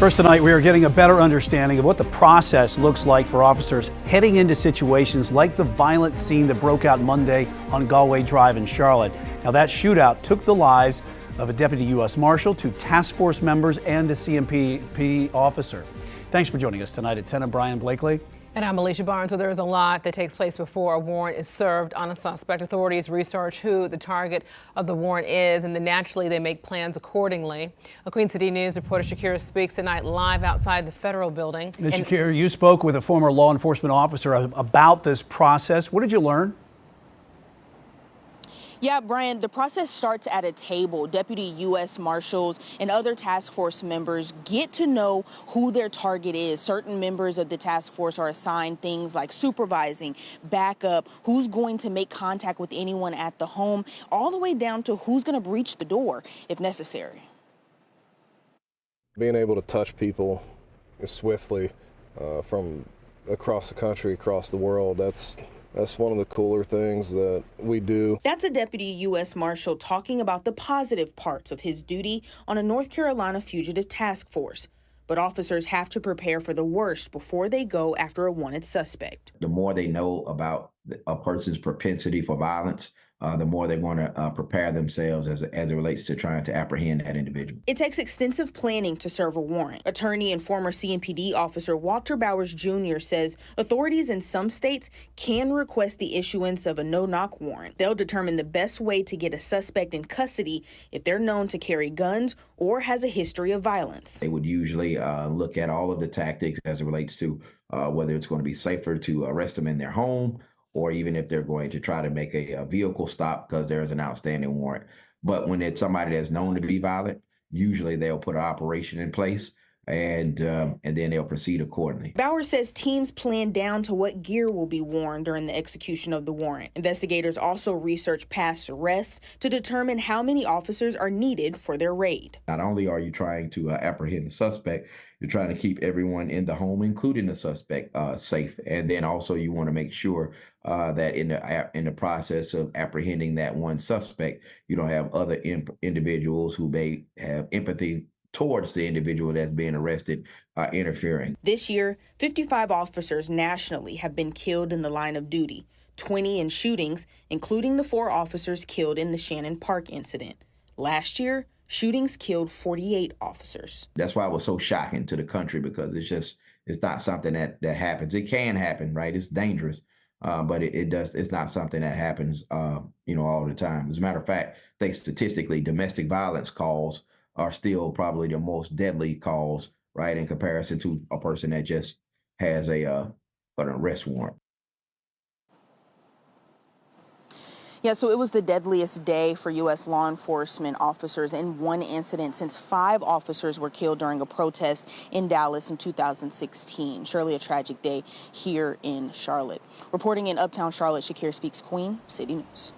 First tonight, we are getting a better understanding of what the process looks like for officers heading into situations like the violent scene that broke out Monday on Galway Drive in Charlotte. Now, that shootout took the lives of a deputy U.S. Marshal, 2 task force members, and a CMP officer. Thanks for joining us tonight at 10. I'm Brian Blakely. And I'm Alicia Barnes. So there is a lot that takes place before a warrant is served on a suspect. Authorities research who the target of the warrant is, and then naturally they make plans accordingly. A Queen City News reporter Shakira speaks tonight live outside the federal building. And Shakira, you spoke with a former law enforcement officer about this process. What did you learn? Yeah, Brian, the process starts at a table. Deputy U.S. Marshals and other task force members get to know who their target is. Certain members of the task force are assigned things like supervising, backup, who's going to make contact with anyone at the home, all the way down to who's going to breach the door if necessary. Being able to touch people swiftly from across the country, across the world, that's one of the cooler things that we do. That's a Deputy U.S. Marshal talking about the positive parts of his duty on a North Carolina fugitive task force. But officers have to prepare for the worst before they go after a wanted suspect. The more they know about a person's propensity for violence, the more they want to prepare themselves as it relates to trying to apprehend that individual. It takes extensive planning to serve a warrant. Attorney and former CMPD officer Walter Bowers Jr. says authorities in some states can request the issuance of a no-knock warrant. They'll determine the best way to get a suspect in custody if they're known to carry guns or has a history of violence. They would usually look at all of the tactics as it relates to whether it's going to be safer to arrest them in their home, or even if they're going to try to make a vehicle stop because there's an outstanding warrant. But when it's somebody that's known to be violent, usually they'll put an operation in place and then they'll proceed accordingly. Bowers says teams plan down to what gear will be worn during the execution of the warrant. Investigators also research past arrests to determine how many officers are needed for their raid. Not only are you trying to apprehend the suspect, you're trying to keep everyone in the home, including the suspect, safe. And then also you want to make sure that in the process of apprehending that one suspect, you don't have other individuals who may have empathy towards the individual that's being arrested interfering. This year, 55 officers nationally have been killed in the line of duty, 20 in shootings, including the 4 officers killed in the Shannon Park incident. Last year, shootings killed 48 officers. That's why it was so shocking to the country, because it's not something that happens. It can happen, right? It's dangerous, but it's not something that happens, all the time. As a matter of fact, I think statistically, domestic violence calls are still probably the most deadly calls, right, in comparison to a person that just has an arrest warrant. Yeah, so it was the deadliest day for U.S. law enforcement officers in one incident since 5 officers were killed during a protest in Dallas in 2016. Surely a tragic day here in Charlotte. Reporting in Uptown Charlotte, Shakira Speaks, Queen City News.